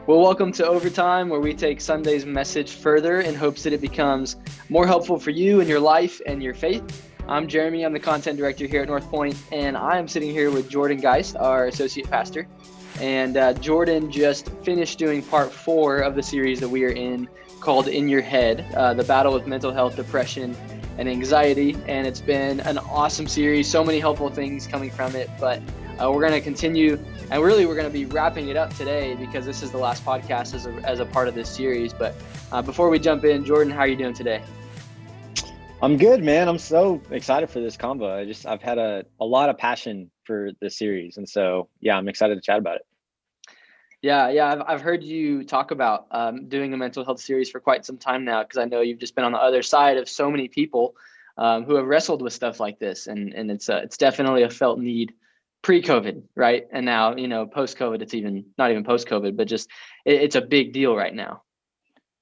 Well, welcome to Overtime, where we take Sunday's message further in hopes that it becomes more helpful for you in your life and your faith. I'm Jeremy. I'm the content director here at North Point, and I am sitting here with Jordan Geist, our associate pastor. And Jordan just finished doing part 4 of the series that we are in called In Your Head, the battle with mental health, depression, and anxiety. And it's been an awesome series, so many helpful things coming from it. But we're going to continue, and really we're going to be wrapping it up today because this is the last podcast as a part of this series. But before we jump in, Jordan, how are you doing today? I'm good, man. I'm so excited for this convo. I've had a lot of passion for this series. And so, yeah, I'm excited to chat about it. Yeah. I've heard you talk about doing a mental health series for quite some time now, because I know you've just been on the other side of so many people who have wrestled with stuff like this. And it's definitely a felt need pre-COVID, right? And now, post-COVID, it's not even post-COVID, but just it's a big deal right now.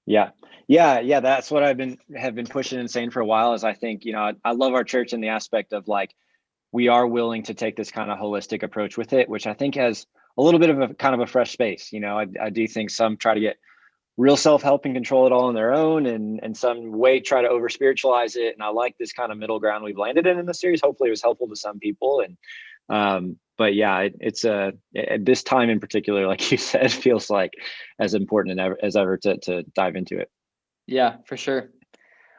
Yeah. That's what have been pushing and saying for a while. Is I think, I love our church in the aspect of like, we are willing to take this kind of holistic approach with it, which I think has a little bit of a kind of a fresh space. I do think some try to get real self-help and control it all on their own, and some way try to over spiritualize it. And I like this kind of middle ground we've landed in the series. Hopefully it was helpful to some people. But yeah, it's at this time in particular, like you said, feels like as important as ever to dive into it. Yeah, for sure.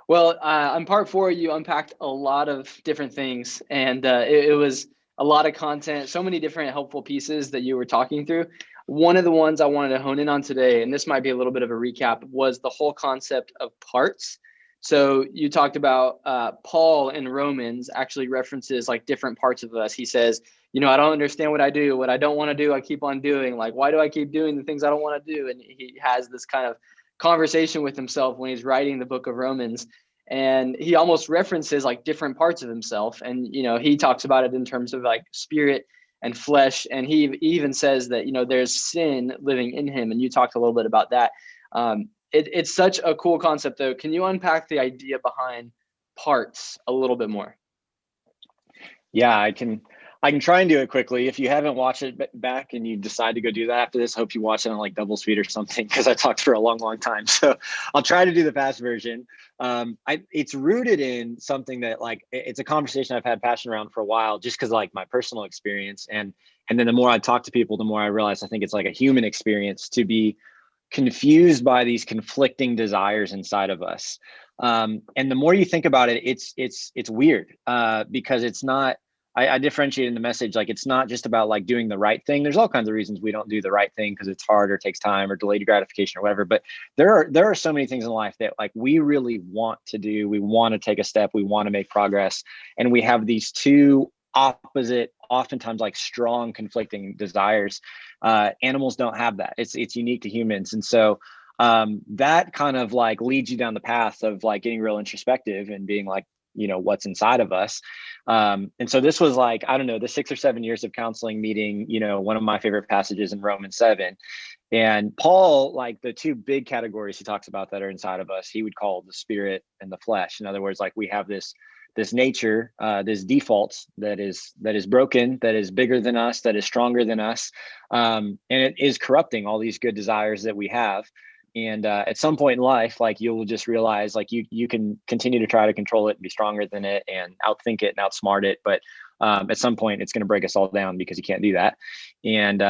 Well, on part 4, you unpacked a lot of different things, and it was a lot of content, so many different helpful pieces that you were talking through. One of the ones I wanted to hone in on today, and this might be a little bit of a recap, was the whole concept of parts. So you talked about Paul in Romans actually references like different parts of us. He says, I don't understand what I do. What I don't want to do, I keep on doing. Like, why do I keep doing the things I don't want to do? And he has this kind of conversation with himself when he's writing the book of Romans. And he almost references like different parts of himself. And, he talks about it in terms of like spirit and flesh. And he even says that, there's sin living in him. And you talked a little bit about that. It's such a cool concept, though. Can you unpack the idea behind parts a little bit more? Yeah, I can try and do it quickly. If you haven't watched it back and you decide to go do that after this, hope you watch it on like double speed or something, because I talked for a long time. So I'll try to do the fast version. It's rooted in something that like, it's a conversation I've had passion around for a while, just because like my personal experience. And then the more I talk to people, the more I realize I think it's like a human experience to be confused by these conflicting desires inside of us. And the more you think about it, it's weird because it's not, I differentiate in the message, like it's not just about like doing the right thing. There's all kinds of reasons we don't do the right thing, because it's hard or takes time or delayed gratification or whatever. But there are so many things in life that like we really want to do. We want to take a step. We want to make progress. And we have these two opposite, oftentimes like strong conflicting desires. Animals don't have that. It's unique to humans. And so that kind of like leads you down the path of like getting real introspective and being like, what's inside of us. And so this was like, I don't know, the 6 or 7 years of counseling meeting, one of my favorite passages in Romans 7. And Paul, like the two big categories he talks about that are inside of us, he would call the spirit and the flesh. In other words, like we have this nature, this default that is broken, that is bigger than us, that is stronger than us. And it is corrupting all these good desires that we have. And at some point in life, like you'll just realize like you can continue to try to control it and be stronger than it and outthink it and outsmart it. But at some point it's going to break us all down, because you can't do that. And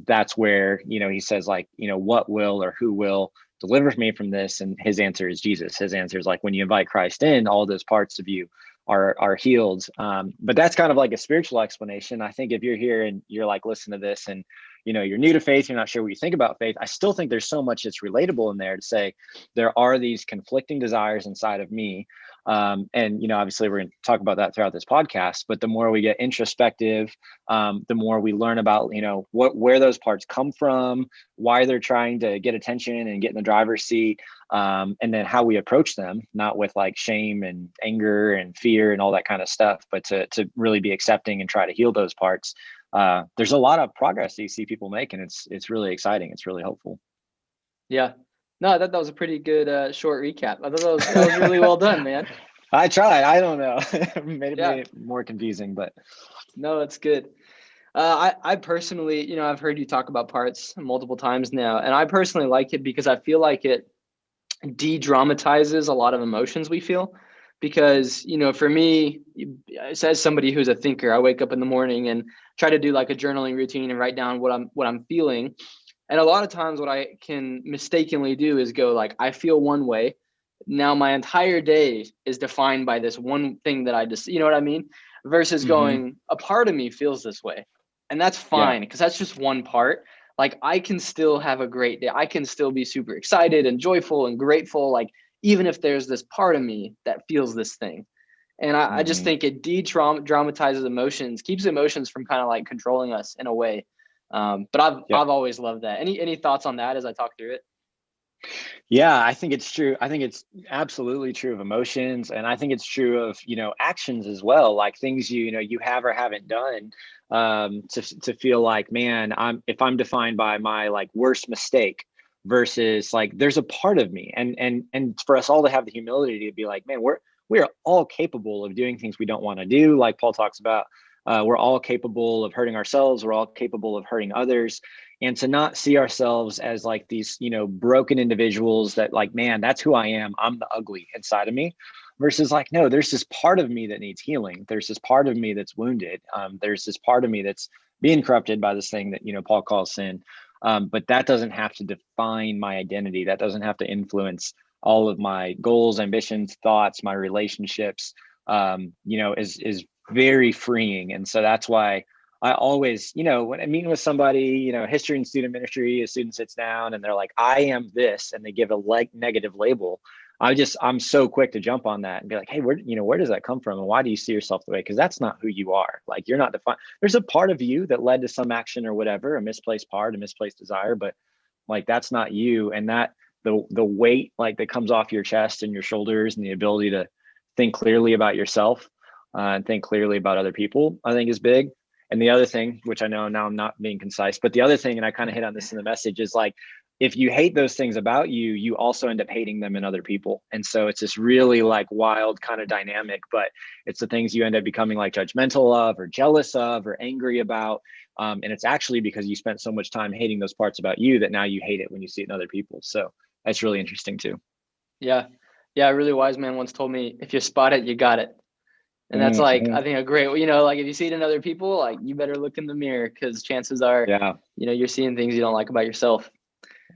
that's where, he says like, what will or who will deliver me from this? And his answer is Jesus. His answer is like, when you invite Christ in, all those parts of you are healed. But that's kind of like a spiritual explanation. I think if you're here and you're like, listen to this and you're new to faith, you're not sure what you think about faith, I still think there's so much that's relatable in there to say there are these conflicting desires inside of me. And obviously we're going to talk about that throughout this podcast, but the more we get introspective, the more we learn about, where those parts come from, why they're trying to get attention and get in the driver's seat, and then how we approach them, not with like shame and anger and fear and all that kind of stuff, but to really be accepting and try to heal those parts. There's a lot of progress that you see people make, and it's really exciting. It's really helpful. Yeah. No, I thought that was a pretty good short recap. I thought that was really well done, man. I tried. I don't know. Made it more confusing, but no, it's good. I personally, I've heard you talk about parts multiple times now, and I personally like it because I feel like it de-dramatizes a lot of emotions we feel. Because, for me, as somebody who's a thinker, I wake up in the morning and try to do like a journaling routine and write down what I'm feeling. And a lot of times what I can mistakenly do is go like, I feel one way. Now my entire day is defined by this one thing that I just, you know what I mean? Versus Mm-hmm. going, a part of me feels this way. And that's Yeah. fine because that's just one part. Like I can still have a great day. I can still be super excited and joyful and grateful. Like even if there's this part of me that feels this thing. And I just Mm-hmm. think it de-dramatizes emotions, keeps emotions from kind of like controlling us in a way. But Yeah. I've always loved that. Any thoughts on that as I talk through it? Yeah, I think it's true. I think it's absolutely true of emotions, and I think it's true of, actions as well, like things you have or haven't done, to feel like, man, if I'm defined by my like worst mistake versus like there's a part of me, and for us all to have the humility to be like, man, we are all capable of doing things we don't want to do, like Paul talks about. We're all capable of hurting ourselves. We're all capable of hurting others, and to not see ourselves as like these broken individuals that like, man, that's who I am, I'm the ugly inside of me, versus like, no, there's this part of me that needs healing, there's this part of me that's wounded, there's this part of me that's being corrupted by this thing that Paul calls sin, but that doesn't have to define my identity, that doesn't have to influence all of my goals, ambitions, thoughts, my relationships. Is very freeing. And so that's why I always, when I'm meeting with somebody, history and student ministry, a student sits down and they're like, I am this, and they give a negative label. I'm so quick to jump on that and be like, hey, where does that come from? And why do you see yourself the way? Because that's not who you are. Like, you're not defined. There's a part of you that led to some action or whatever, a misplaced part, a misplaced desire, but like, that's not you. And that the weight like that comes off your chest and your shoulders and the ability to think clearly about yourself, and think clearly about other people, I think is big. And the other thing, which I know now I'm not being concise, but the other thing, and I kind of hit on this in the message, is like, if you hate those things about you, you also end up hating them in other people. And so it's this really like wild kind of dynamic, but it's the things you end up becoming like judgmental of or jealous of or angry about. And it's actually because you spent so much time hating those parts about you that now you hate it when you see it in other people. So that's really interesting too. Yeah. Yeah. A really wise man once told me, if you spot it, you got it. And that's like, Mm-hmm. I think a great, like if you see it in other people, like you better look in the mirror because chances are, Yeah, you're seeing things you don't like about yourself.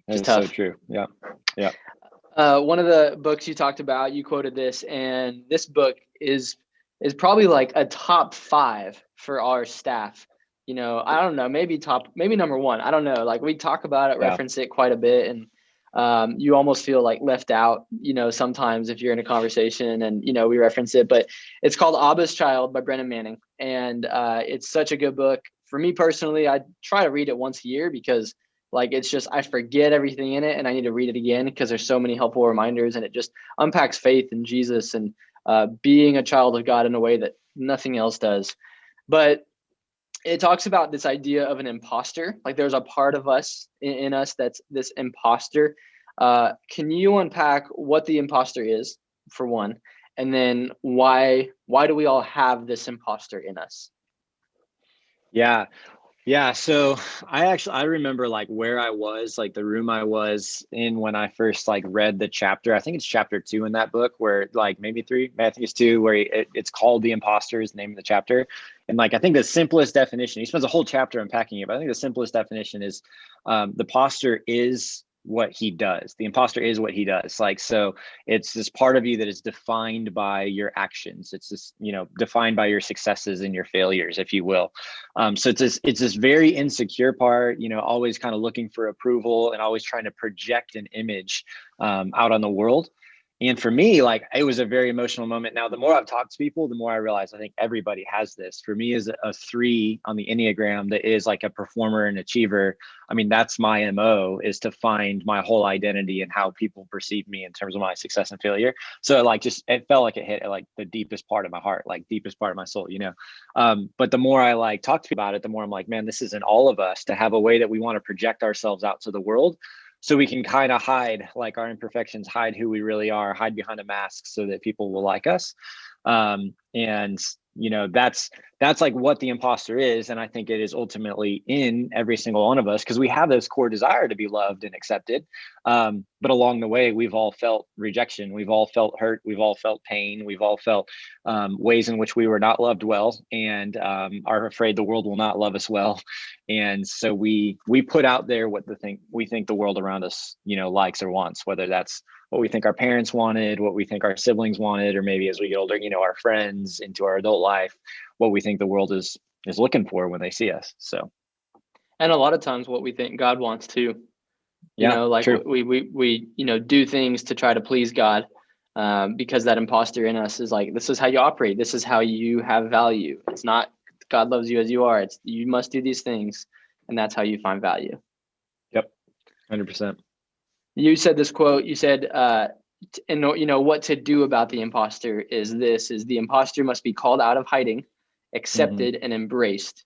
that Just is so tough. true. Yeah. Yeah. One of the books you talked about, you quoted this, and this book is probably like a top 5 for our staff. I don't know, maybe number 1. I don't know. Like we talk about it, Yeah. reference it quite a bit, and you almost feel like left out. Sometimes if you're in a conversation and we reference it, but it's called Abba's Child by Brennan Manning, and it's such a good book. For me personally, I try to read it once a year because like it's just I forget everything in it and I need to read it again because there's so many helpful reminders, and it just unpacks faith in Jesus and being a child of God in a way that nothing else does. But it talks about this idea of an imposter. Like there's a part of us in us that's this imposter. Can you unpack what the imposter is for one, and then why do we all have this imposter in us? Yeah. Yeah, so I remember like where I was, like the room I was in when I first like read the chapter. I think it's chapter 2 in that book, where like maybe 3, I think it's 2, where it's called The Imposter is the name of the chapter. And like I think the simplest definition, he spends a whole chapter unpacking it, but I think the simplest definition is, the imposter is what he does. The imposter is what he does. Like, so it's this part of you that is defined by your actions. It's this, defined by your successes and your failures, if you will. So it's this very insecure part, always kind of looking for approval and always trying to project an image, out on the world. And for me, like, it was a very emotional moment. Now, the more I've talked to people, the more I realize I think everybody has this. For me, as a 3 on the Enneagram, that is like a performer and achiever. I mean, that's my MO, is to find my whole identity and how people perceive me in terms of my success and failure. So like, just, it felt like it hit like the deepest part of my heart, like deepest part of my soul, but the more I like talk to people about it, the more I'm like, man, this is in all of us, to have a way that we want to project ourselves out to the world, so we can kind of hide like our imperfections, hide who we really are, hide behind a mask so that people will like us. And that's like what the imposter is. And I think it is ultimately in every single one of us, because we have this core desire to be loved and accepted. But along the way, we've all felt rejection. We've all felt hurt. We've all felt pain. We've all felt ways in which we were not loved well, and are afraid the world will not love us well. And so we put out there what we think the world around us, likes or wants, whether that's what we think our parents wanted, what we think our siblings wanted, or maybe as we get older, our friends into our adult life, what we think the world is looking for when they see us. So, and a lot of times what we think God wants too. Like true. we do things to try to please God, because that imposter in us is like, this is how you operate. This is how you have value. It's not God loves you as you are. It's you must do these things, and that's how you find value. Yep, 100%. You said this quote. You said, and what to do about the imposter is the imposter must be called out of hiding, accepted, and embraced.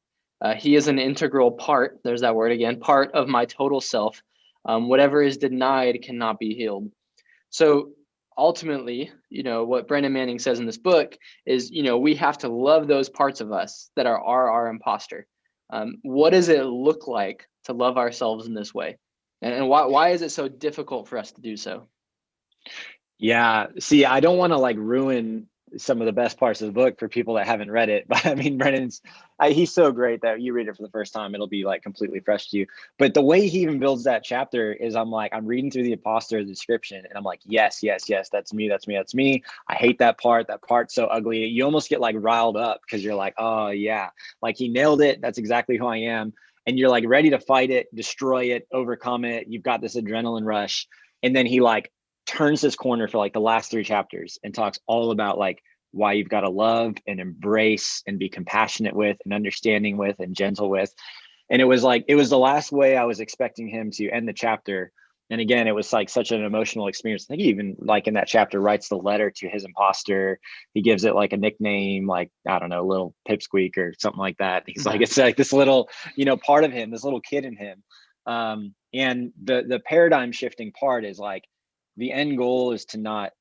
He is an integral part. There's that word again. Part of my total self. Whatever is denied cannot be healed. So ultimately, what Brendan Manning says in this book is, we have to love those parts of us that are our imposter. What does it look like to love ourselves in this way? And why is it so difficult for us to do so? Yeah. See, I don't want to like ruin some of the best parts of the book for people that haven't read it, but I mean, he's so great that you read it for the first time, it'll be like completely fresh to you. But the way he even builds that chapter is I'm reading through the imposter description, and I'm like, yes, that's me. I hate that part. That part's so ugly. You almost get like riled up because you're like, oh yeah, like he nailed it. That's exactly who I am. And you're like ready to fight it, destroy it, overcome it. You've got this adrenaline rush. And then he like turns this corner for like the last 3 chapters and talks all about like why you've got to love and embrace and be compassionate with and understanding with and gentle with. And it was the last way I was expecting him to end the chapter. And again, it was like such an emotional experience. I think he even like in that chapter writes the letter to his imposter. He gives it like a nickname, like, I don't know, little pipsqueak or something like that. He's like, it's like this little, part of him, this little kid in him. And the paradigm shifting part is like, the end goal is to not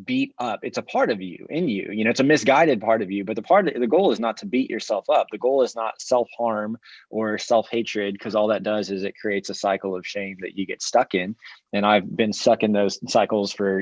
beat up. It's a part of you, in you, it's a misguided part of you, but the goal is not to beat yourself up. The goal is not self-harm or self-hatred, because all that does is it creates a cycle of shame that you get stuck in. And I've been stuck in those cycles for,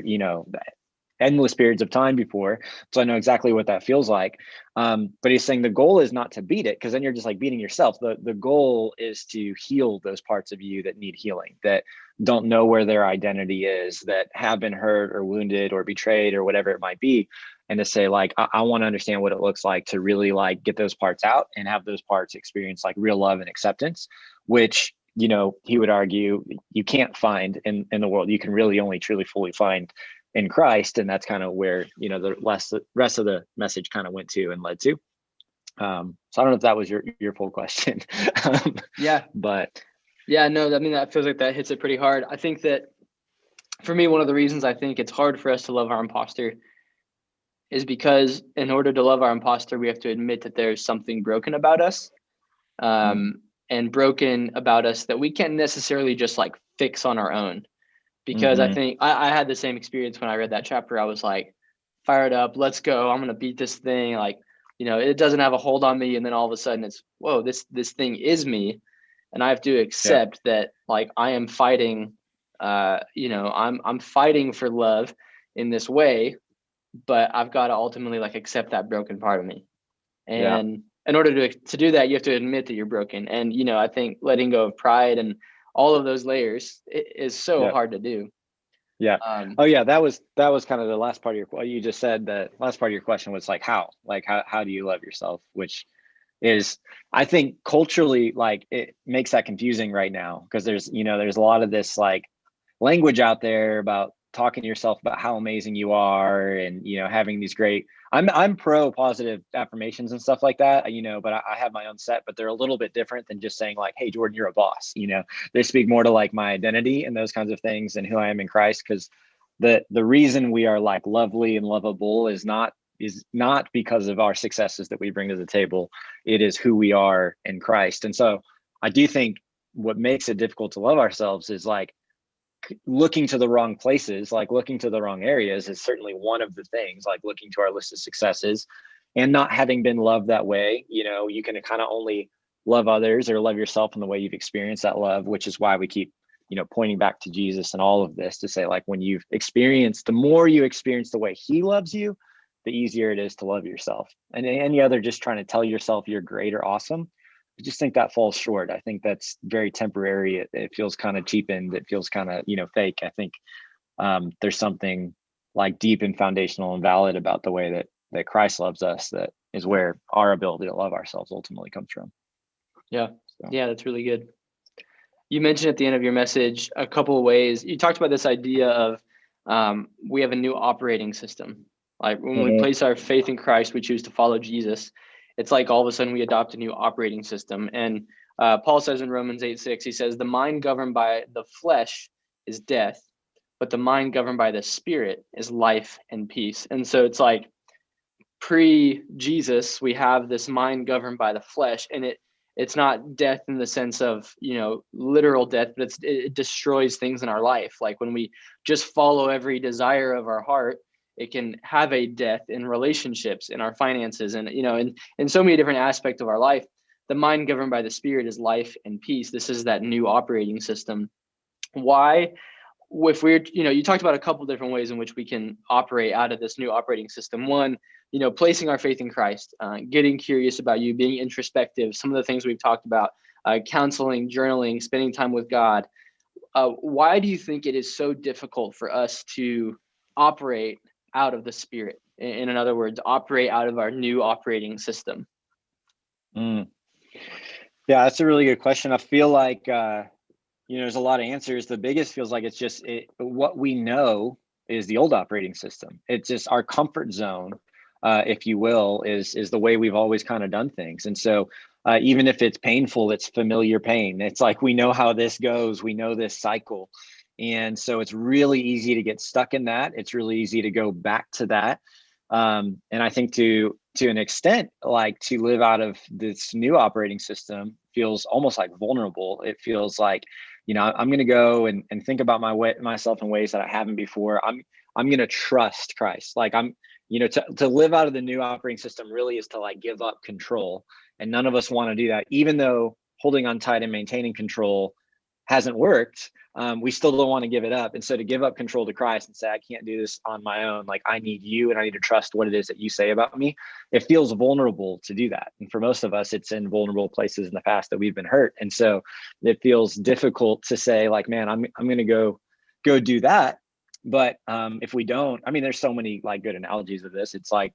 endless periods of time before. So I know exactly what that feels like. But he's saying the goal is not to beat it, because then you're just like beating yourself. The goal is to heal those parts of you that need healing, that don't know where their identity is, that have been hurt or wounded or betrayed or whatever it might be. And to say like, I want to understand what it looks like to really like get those parts out and have those parts experience like real love and acceptance, which, he would argue you can't find in the world. You can really only truly fully find in Christ. And that's kind of where, the rest of the message kind of went to and led to. So I don't know if that was your full question. Yeah. But yeah, no, I mean, that feels like that hits it pretty hard. I think that for me, one of the reasons I think it's hard for us to love our imposter is because in order to love our imposter, we have to admit that there's something broken about us, and broken about us that we can't necessarily just like fix on our own. Because I think I had the same experience when I read that chapter. I was like fired up, let's go. I'm going to beat this thing. Like, it doesn't have a hold on me. And then all of a sudden it's, whoa, this thing is me. And I have to accept that like I am fighting, I'm fighting for love in this way, but I've got to ultimately like accept that broken part of me. And in order to do that, you have to admit that you're broken. And, I think letting go of pride and all of those layers is so hard to do. Yeah. That was kind of the last part of you just said. The last part of your question was like, how do you love yourself? Which is, I think culturally, like it makes that confusing right now, because there's a lot of this like language out there about talking to yourself about how amazing you are, and having these great, I'm pro positive affirmations and stuff like that, but I have my own set, but they're a little bit different than just saying like, hey Jordan, you're a boss. They speak more to like my identity and those kinds of things and who I am in Christ, because the reason we are like lovely and lovable is not because of our successes that we bring to the table. It is who we are in Christ. And so I do think what makes it difficult to love ourselves is like looking to the wrong places, like looking to the wrong areas is certainly one of the things, like looking to our list of successes and not having been loved that way, you can kind of only love others or love yourself in the way you've experienced that love, which is why we keep, pointing back to Jesus and all of this to say, like, when you've experienced, the more you experience the way he loves you, the easier it is to love yourself. And any other just trying to tell yourself you're great or awesome, I just think that falls short. I think that's very temporary. It feels kind of cheapened. It feels kind of, fake. I think there's something like deep and foundational and valid about the way that Christ loves us. That is where our ability to love ourselves ultimately comes from. Yeah. So. Yeah, that's really good. You mentioned at the end of your message a couple of ways. You talked about this idea of we have a new operating system. Like when we place our faith in Christ, we choose to follow Jesus. It's like all of a sudden we adopt a new operating system. And Paul says in Romans 8:6, he says, the mind governed by the flesh is death, but the mind governed by the spirit is life and peace. And so it's like pre-Jesus, we have this mind governed by the flesh, and it's not death in the sense of, literal death, but it destroys things in our life. Like when we just follow every desire of our heart, it can have a death in relationships, in our finances, and, in so many different aspects of our life. The mind governed by the spirit is life and peace. This is that new operating system. Why? If we're, you talked about a couple different ways in which we can operate out of this new operating system. One, placing our faith in Christ, getting curious about you, being introspective, some of the things we've talked about, counseling, journaling, spending time with God. Why do you think it is so difficult for us to operate out of the spirit? In other words, operate out of our new operating system? Yeah, that's a really good question. I feel like, there's a lot of answers. The biggest feels like it's just what we know is the old operating system. It's just our comfort zone, if you will, is the way we've always kind of done things. And so even if it's painful, it's familiar pain. It's like, we know how this goes. We know this cycle. And so it's really easy to get stuck in that. It's really easy to go back to that. And I think to an extent, like, to live out of this new operating system feels almost like vulnerable. It feels like, I'm going to go and think about myself in ways that I haven't before. I'm going to trust Christ. Like, to live out of the new operating system really is to, like, give up control. And none of us want to do that, even though holding on tight and maintaining control hasn't worked. We still don't want to give it up. And so to give up control to Christ and say, I can't do this on my own. Like, I need you, and I need to trust what it is that you say about me. It feels vulnerable to do that. And for most of us, it's in vulnerable places in the past that we've been hurt. And so it feels difficult to say, like, man, I'm going to go do that. But if we don't, there's so many, like, good analogies of this. It's like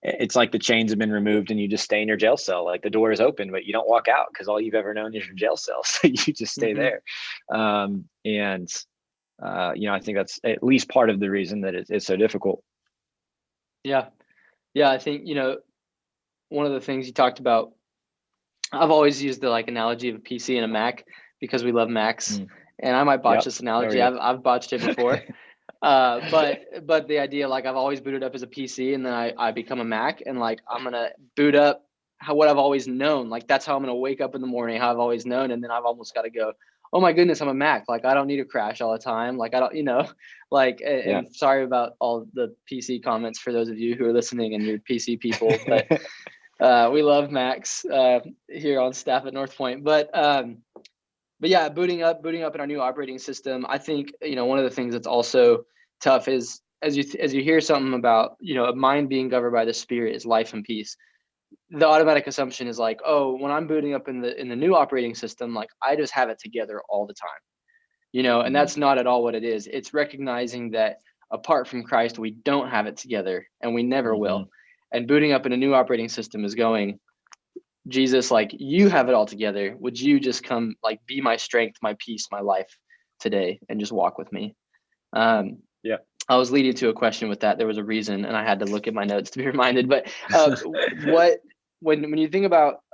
the chains have been removed and you just stay in your jail cell. Like, the door is open, but you don't walk out because all you've ever known is your jail cell. So you just stay there. I think that's at least part of the reason that it's so difficult. Yeah. I think, one of the things you talked about, I've always used the, like, analogy of a PC and a Mac because we love Macs. And I might botch this analogy. I've botched it before. But the idea, like, I've always booted up as a PC, and then I become a Mac, and, like, I'm going to boot up what I've always known. Like, that's how I'm going to wake up in the morning, how I've always known. And then I've almost got to go, oh my goodness, I'm a Mac. Like, I don't need to crash all the time. Like, I don't, and sorry about all the PC comments for those of you who are listening and you're PC people, but we love Macs here on staff at North Point. But yeah, booting up in our new operating system. I think, one of the things that's also tough is as you hear something about, a mind being governed by the spirit is life and peace. The automatic assumption is like, oh, when I'm booting up in the new operating system, like, I just have it together all the time, and that's not at all what it is. It's recognizing that apart from Christ, we don't have it together, and we never will. And booting up in a new operating system is going, Jesus, like, you have it all together. Would you just come, like, be my strength, my peace, my life today, and just walk with me? I was leading to a question with that. There was a reason, and I had to look at my notes to be reminded. But when you think about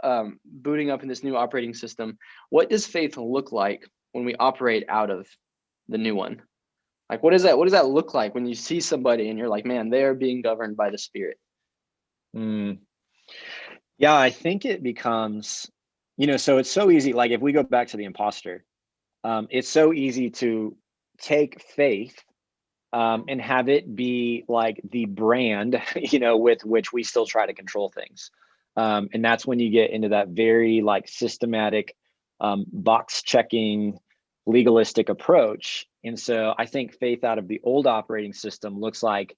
booting up in this new operating system, what does faith look like when we operate out of the new one? Like, what does that look like when you see somebody and you're like, man, they are being governed by the Spirit? Yeah, I think it becomes, so it's so easy. Like, if we go back to the imposter, it's so easy to take faith and have it be like the brand, with which we still try to control things. And that's when you get into that very like systematic, box checking, legalistic approach. And so I think faith out of the old operating system looks like,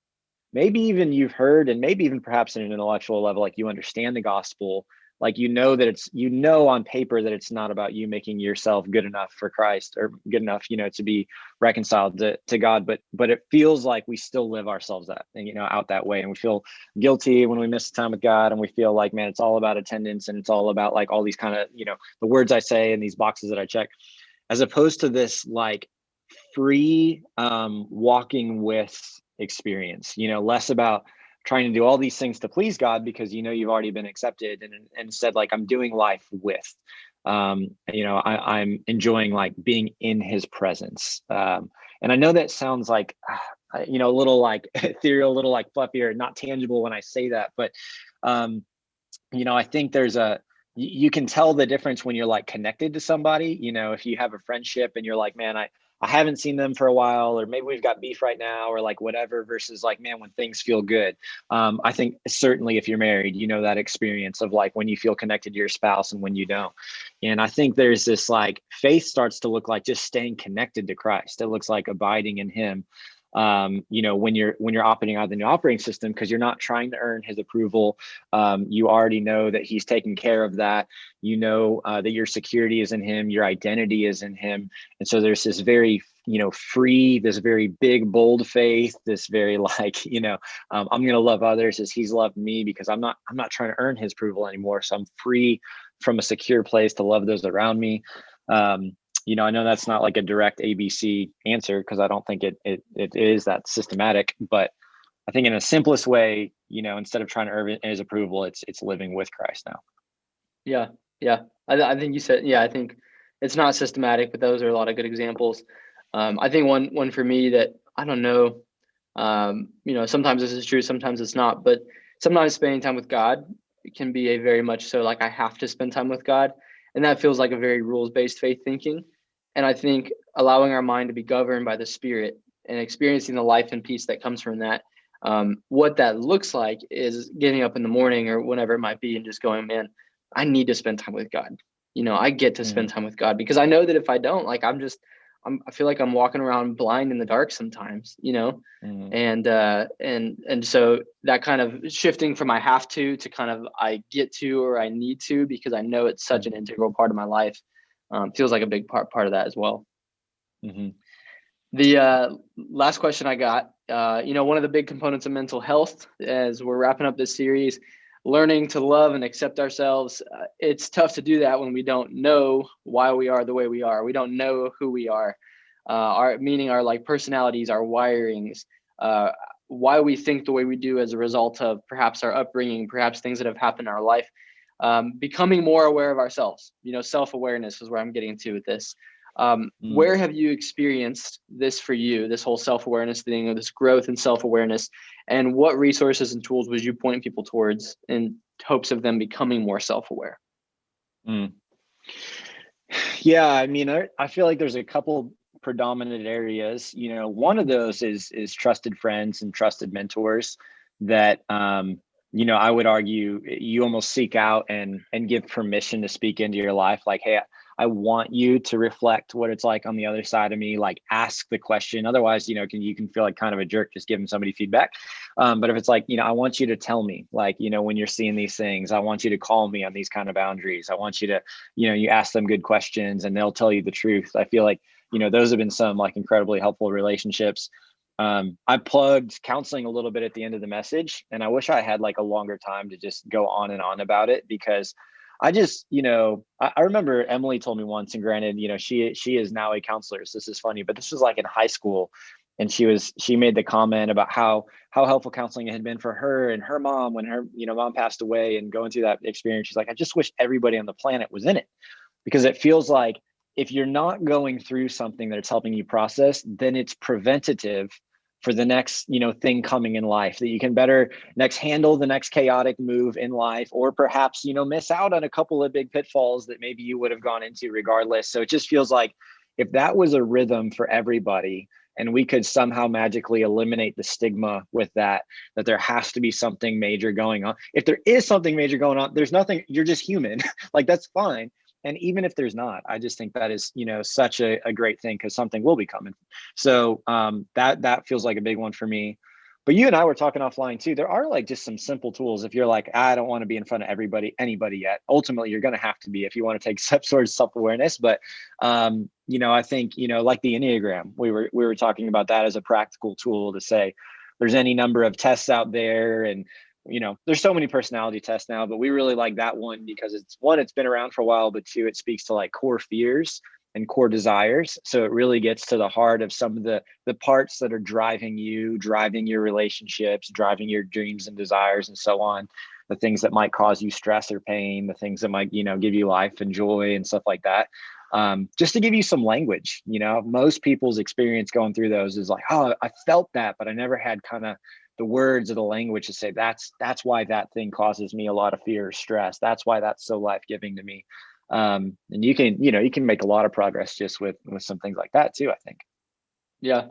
maybe even you've heard, and maybe even perhaps in an intellectual level, like you understand the gospel, like that it's, on paper that it's not about you making yourself good enough for Christ, or good enough, to be reconciled to God, but it feels like we still live ourselves out that way, and we feel guilty when we miss time with God, and we feel like, man, it's all about attendance, and it's all about like all these kind of, the words I say and these boxes that I check, as opposed to this like free, walking with experience, less about trying to do all these things to please God because you've already been accepted, and instead like I'm doing life with, I'm enjoying like being in his presence. And I know that sounds like, a little like ethereal, a little like fluffy or not tangible when I say that, but I think you can tell the difference when you're like connected to somebody, if you have a friendship and you're like, man, I haven't seen them for a while, or maybe we've got beef right now, or like whatever, versus like, man, when things feel good. I think certainly if you're married, that experience of like when you feel connected to your spouse and when you don't. And I think there's this like faith starts to look like just staying connected to Christ. It looks like abiding in him. When you're operating out of the new operating system, because you're not trying to earn his approval. You already know that he's taking care of that. That your security is in him, your identity is in him. And so there's this very, free, this very big, bold faith, this very like, I'm going to love others as he's loved me, because I'm not trying to earn his approval anymore. So I'm free from a secure place to love those around me. I know that's not like a direct ABC answer, because I don't think it is that systematic, but I think in the simplest way, instead of trying to earn his approval, it's living with Christ now. Yeah. Yeah. I think you said, yeah, I think it's not systematic, but those are a lot of good examples. I think one for me that I don't know, sometimes this is true, sometimes it's not, but sometimes spending time with God can be a very much so like I have to spend time with God. And that feels like a very rules-based faith thinking. And I think allowing our mind to be governed by the Spirit and experiencing the life and peace that comes from that, what that looks like is getting up in the morning or whenever it might be and just going, man, I need to spend time with God. I get to spend time with God, because I know that if I don't, like I feel like I'm walking around blind in the dark sometimes, and so that kind of shifting from I have to kind of I get to, or I need to, because I know it's such an integral part of my life, feels like a big part of that as well. Mm-hmm. The last question I got, one of the big components of mental health, as we're wrapping up this series, learning to love and accept ourselves. It's tough to do that when we don't know why we are the way we are. We don't know who we are, our like personalities, our wirings, why we think the way we do as a result of perhaps our upbringing, perhaps things that have happened in our life. Becoming more aware of ourselves, self-awareness is where I'm getting to with this. Where have you experienced this for you, this whole self-awareness thing, or this growth in self-awareness, and what resources and tools would you point people towards in hopes of them becoming more self-aware? Yeah, I mean, I feel like there's a couple predominant areas. One of those is trusted friends and trusted mentors that I would argue you almost seek out and give permission to speak into your life. Like, hey, I want you to reflect what it's like on the other side of me, like ask the question. Otherwise, you can feel like kind of a jerk just giving somebody feedback. But if it's like, I want you to tell me, like, when you're seeing these things, I want you to call me on these kind of boundaries. I want you to, you ask them good questions and they'll tell you the truth. I feel like, those have been some like incredibly helpful relationships. I plugged counseling a little bit at the end of the message, and I wish I had like a longer time to just go on and on about it, because I just, I remember Emily told me once, and granted, she is now a counselor, so this is funny, but this was like in high school, and she made the comment about how helpful counseling had been for her and her mom when her, mom passed away, and going through that experience. She's like, I just wish everybody on the planet was in it, because it feels like if you're not going through something that's helping you process, then it's preventative for the next, thing coming in life, that you can better next handle the next chaotic move in life, or perhaps, miss out on a couple of big pitfalls that maybe you would have gone into regardless. So it just feels like if that was a rhythm for everybody, and we could somehow magically eliminate the stigma with that there has to be something major going on. If there is something major going on, there's nothing, you're just human. Like, that's fine. And even if there's not, I just think that is, such a great thing, because something will be coming. So that feels like a big one for me. But you and I were talking offline too. There are like just some simple tools. If you're like, I don't want to be in front of anybody yet. Ultimately, you're going to have to be if you want to take steps towards self-awareness. But I think, like the Enneagram, we were talking about that as a practical tool to say there's any number of tests out there, and there's so many personality tests now, but we really like that one because it's been around for a while, but two, it speaks to like core fears and core desires. So it really gets to the heart of some of the parts that are driving your relationships, driving your dreams and desires and so on, the things that might cause you stress or pain, the things that might, give you life and joy and stuff like that. Just to give you some language, most people's experience going through those is like, oh, I felt that, but I never had kind of the words or the language to say that's why that thing causes me a lot of fear or stress. That's why that's so life-giving to me. And you can make a lot of progress just with some things like that too, I think. Yeah.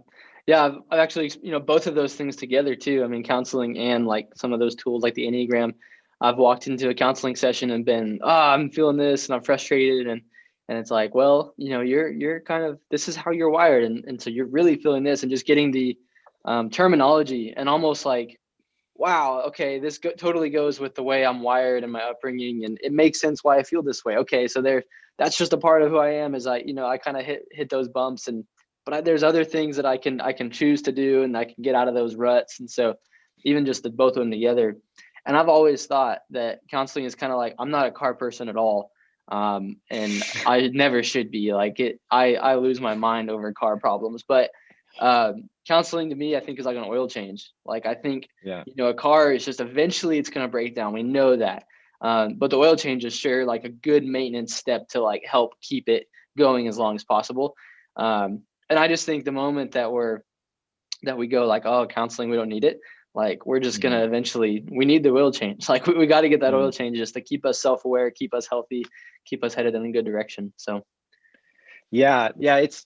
I've actually, both of those things together too. I mean, counseling and like some of those tools like the Enneagram. I've walked into a counseling session and been, I'm feeling this and I'm frustrated. And it's like, well, you're kind of, this is how you're wired. And so you're really feeling this, and just getting the terminology and almost like, wow, okay, this totally goes with the way I'm wired and my upbringing, and it makes sense why I feel this way. Okay, so that's just a part of who I am. Is I kind of hit those bumps, but there's other things that I can choose to do, and I can get out of those ruts. And so even just the both of them together. And I've always thought that counseling is kind of like, I'm not a car person at all, and I never should be. Like I lose my mind over car problems, but counseling to me, I think, is like an oil change. Like, I think, a car is just, eventually it's going to break down. We know that. But the oil change is sure like a good maintenance step to like help keep it going as long as possible. And I just think the moment that we go like, oh, counseling, we don't need it. Like, we're just going to eventually, we need the oil change. Like, we got to get that oil change just to keep us self-aware, keep us healthy, keep us headed in a good direction. So. It's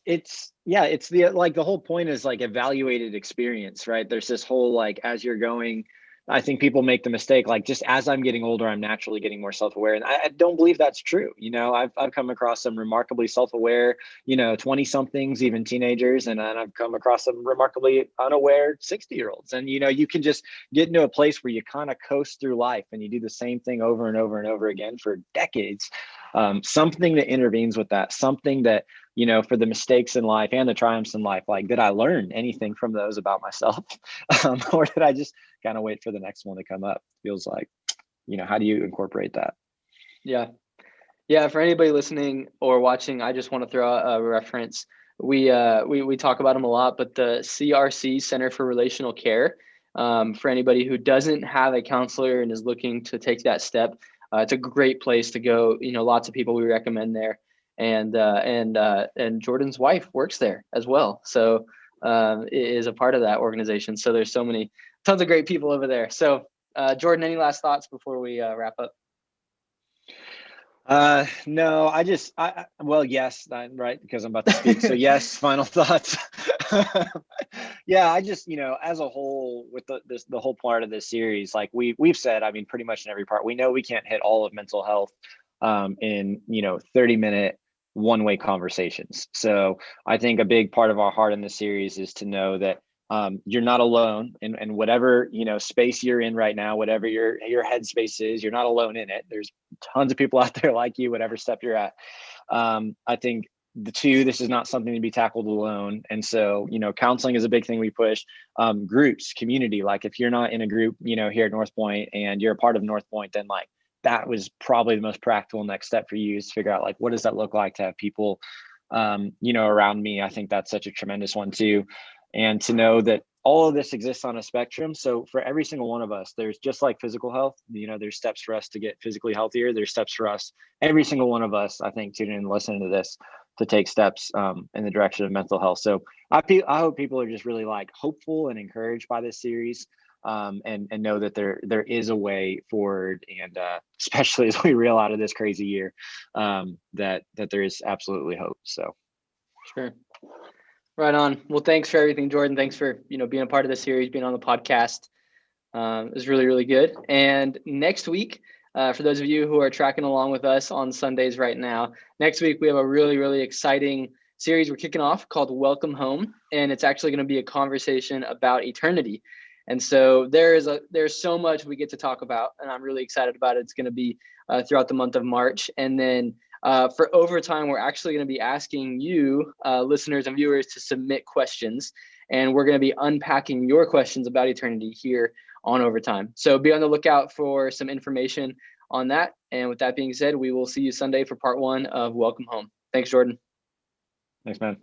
the, like, the whole point is like evaluated experience, right? There's this whole, like, as you're going, I think people make the mistake, like, just as I'm getting older, I'm naturally getting more self-aware. And I don't believe that's true. I've come across some remarkably self-aware, 20 somethings, even teenagers. And then I've come across some remarkably unaware 60-year-olds. And, you can just get into a place where you kind of coast through life and you do the same thing over and over and over again for decades. Something that intervenes with that, something that, for the mistakes in life and the triumphs in life, like, did I learn anything from those about myself? Or did I just kind of wait for the next one to come up? Feels like, how do you incorporate that? Yeah. For anybody listening or watching, I just want to throw out a reference. We talk about them a lot, but the CRC, Center for Relational Care, for anybody who doesn't have a counselor and is looking to take that step, it's a great place to go. Lots of people we recommend there, and Jordan's wife works there as well, so is a part of that organization. So there's tons of great people over there. So Jordan, any last thoughts before we wrap up? No, well, yes, right, because I'm about to speak. So yes, final thoughts. Yeah, I just, as a whole, with the whole part of this series, like we've said, I mean, pretty much in every part, we know we can't hit all of mental health in 30-minute one-way conversations. So I think a big part of our heart in the series is to know that you're not alone in whatever space you're in right now, whatever your headspace is. You're not alone in it. There's tons of people out there like you, whatever step you're at. I think this is not something to be tackled alone. And so, counseling is a big thing we push. Groups, community, like, if you're not in a group, here at North Point and you're a part of North Point, then like, that was probably the most practical next step for you, is to figure out, like, what does that look like to have people, around me. I think that's such a tremendous one too. And to know that all of this exists on a spectrum. So for every single one of us, there's, just like physical health, there's steps for us to get physically healthier. There's steps for us, every single one of us, I think, tuning in and listening to this, to take steps in the direction of mental health. So I hope people are just really, like, hopeful and encouraged by this series, and know that there is a way forward, and especially as we reel out of this crazy year, that there is absolutely hope. So sure. Right on. Well, thanks for everything, Jordan. Thanks for, being a part of the series, being on the podcast. It was really, really good. And next week, for those of you who are tracking along with us on Sundays right now, next week we have a really, really exciting series we're kicking off called Welcome Home. And it's actually going to be a conversation about eternity. And so there's so much we get to talk about, and I'm really excited about it. It's going to be throughout the month of March. And then for overtime, we're actually going to be asking you, listeners and viewers, to submit questions. And we're going to be unpacking your questions about eternity here on overtime. So be on the lookout for some information on that. And with that being said, we will see you Sunday for part 1 of Welcome Home. Thanks, Jordan. Thanks, man.